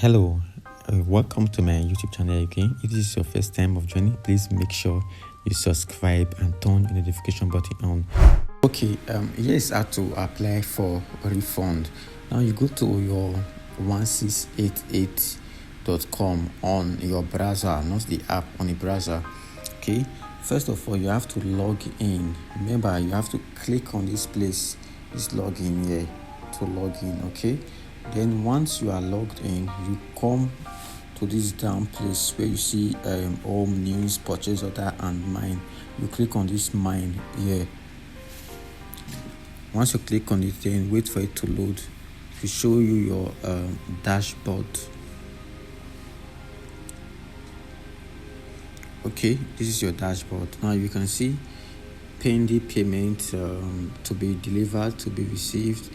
Hello, welcome to my YouTube channel again. If this is your first time of joining, please make sure you subscribe and turn the notification button on. Okay, here's how to apply for a refund. Now you go to your 1688.com on your browser, not the app, on the browser. Okay, first of all, you have to log in. Remember, you have to click on this place, this login here, to log in. Okay, then once you are logged in, you come to this down place where you see home, news, purchase order, and mine. You click on this mine here. Once you click on it, then wait for it to load. It will show you your dashboard. Okay, this is your dashboard. Now you can see pending payment, to be delivered, to be received.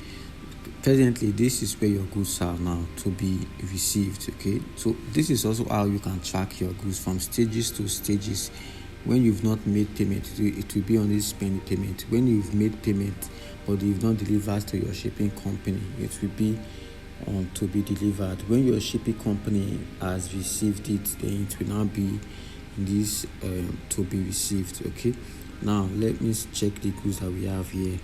Presently, this is where your goods are now to be received. Okay, so this is also how you can track your goods from stages to stages. When you've not made payment, it will be on this pending payment. When you've made payment but you've not delivered to your shipping company, it will be on to be delivered. When your shipping company has received it, then it will now be in this to be received. Okay, now let me check the goods that we have here.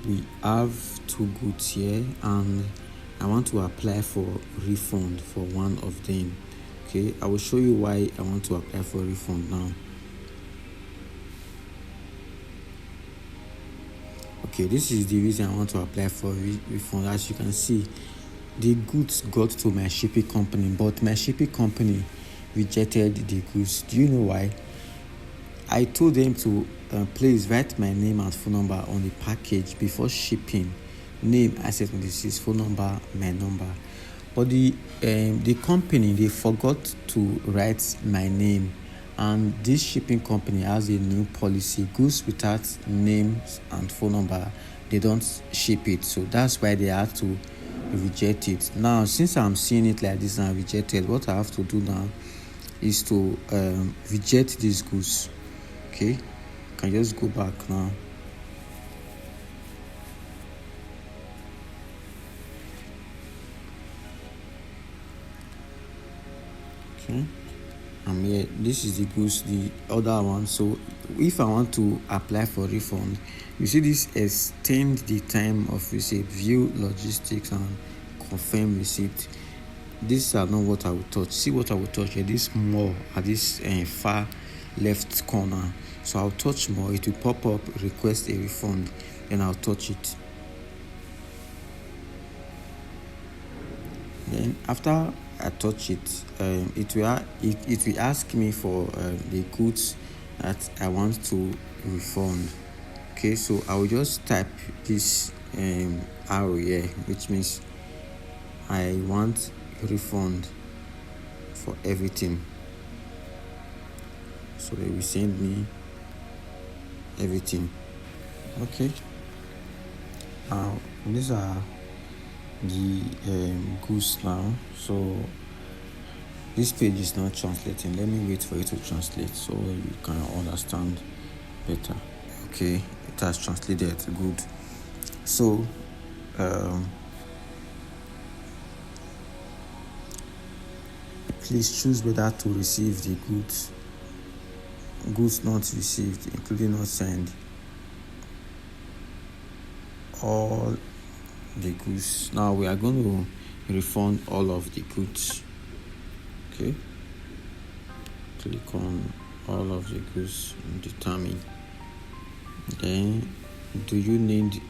We have two goods here, and I want to apply for refund for one of them. Okay, I will show you why I want to apply for refund now. Okay, this is the reason I want to apply for refund. As you can see, the goods got to my shipping company, but my shipping company rejected the goods. Do you know why? I told them to please write my name and phone number on the package before shipping. Name, asset indices, phone number, my number. But the company, they forgot to write my name, and this shipping company has a new policy: goods without names and phone number, they don't ship it. So that's why they had to reject it. Now, since I'm seeing it like this and rejected, what I have to do now is to reject these goods. Okay, can just go back now. Okay, I'm here. This is the goods, the other one. So if I want to apply for refund, you see this: extend the time of receipt, view logistics, and confirm receipt. These are not what I will touch. See what I will touch here, this more at this far left corner. So I'll touch more. It will pop up request a refund, and I'll touch it. Then after I touch it, it will ask me for the goods that I want to refund. Okay, so I will just type this arrow here, which means I want refund for everything. So they will send me everything. Okay, now these are the goods now. So this page is not translating. Let me wait for it to translate so you can understand better. Okay, it has translated. Good. So please choose whether to receive the goods not received, including not signed, all the goods. Now we are going to refund all of the goods. Okay, click on all of the goods and determine. Then, do you need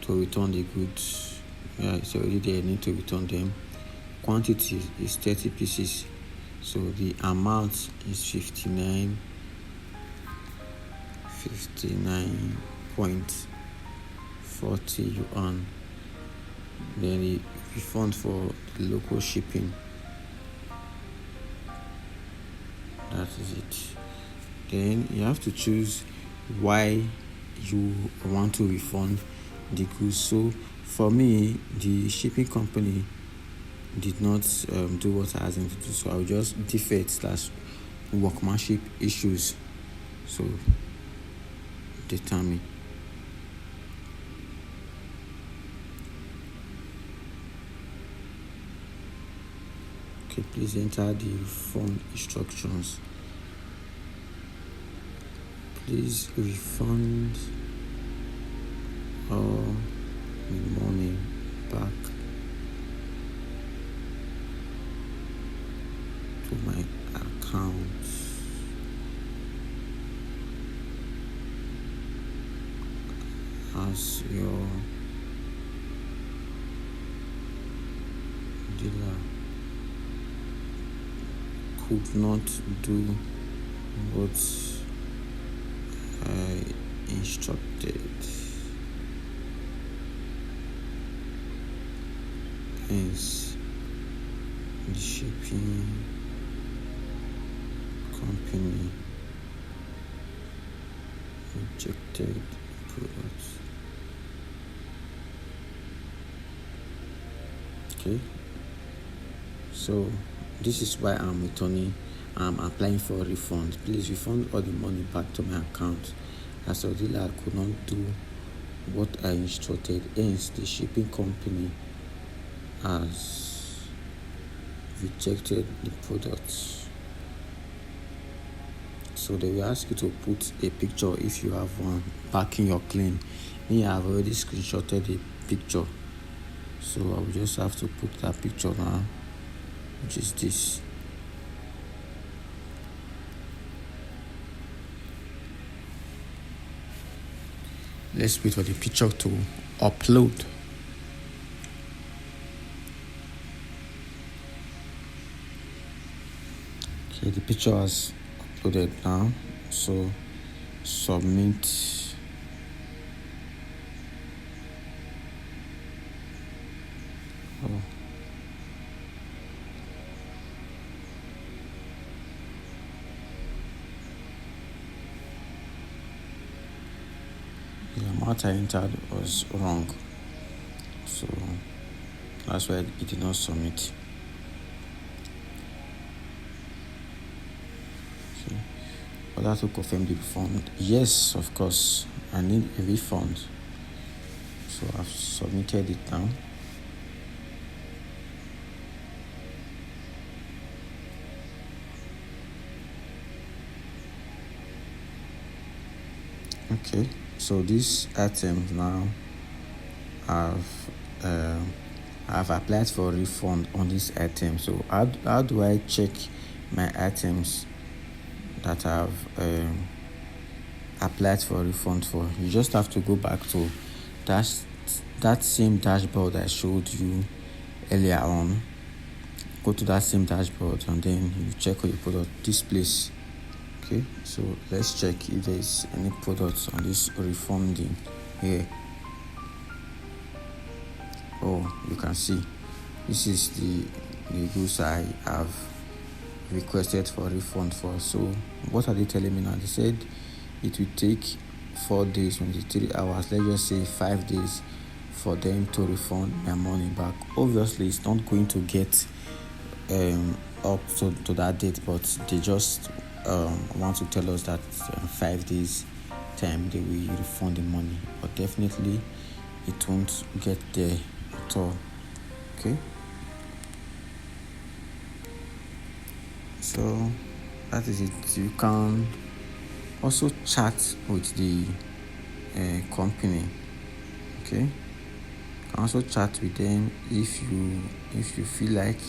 to return the goods? Yeah, it's already there. I need to return them. Quantity is 30 pieces, so the amount is 59.40 yuan. Then the refund for the local shipping. That is it. Then you have to choose why you want to refund the goods. So for me, the shipping company did not do what I asked them to do, so I'll just defect / workmanship issues. So determine. Okay, please enter the refund instructions. Please refund all the money back to my account. As your dealer could not do what I instructed, hence the shipping company rejected products. Okay, so this is why I'm applying for a refund. Please refund all the money back to my account, as a dealer I could not do what I instructed, hence the shipping company has rejected the products. So they will ask you to put a picture if you have one backing your claim. Me, I've already screenshotted the picture, so I will just have to put that picture now, which is this. Let's wait for the picture to upload. Okay, the picture has uploaded now, so submit. Oh. The amount I entered was wrong, so that's why it did not submit. Okay. Order to confirm the refund. Yes, of course, I need a refund, so I've submitted it now. Okay, so these items now I've applied for a refund on this item. So how do I check my items that I've applied for a refund for? You just have to go back to that same dashboard I showed you earlier on. Go to that same dashboard and then you check all your product, this place. Okay, so let's check if there's any products on this refunding here. Oh, you can see this is the goods I have requested for refund for. So what are they telling me now? They said it will take 4 days, 23 hours, let's just say 5 days for them to refund my money back. Obviously it's not going to get up to that date, but they just want to tell us that 5 days time they will refund the money, but definitely it won't get there at all. Okay, so that is it. You can also chat with the company. Okay, you can also chat with them if you feel like,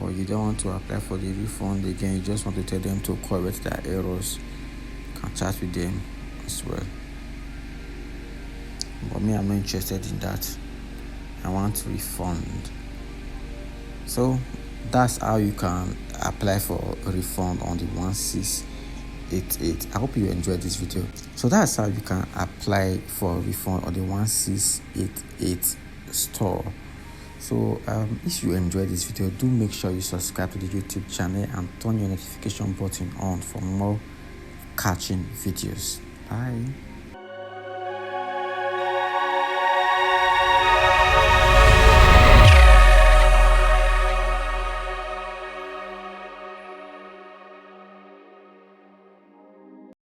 or you don't want to apply for the refund again, you just want to tell them to correct their errors, you can chat with them as well. But me, I'm not interested in that. I want refund. So that's how you can apply for a refund on the 1688. I hope you enjoyed this video. So that's how you can apply for a refund on the 1688 store. So if you enjoyed this video, do make sure you subscribe to the YouTube channel and turn your notification button on for more catching videos. Bye.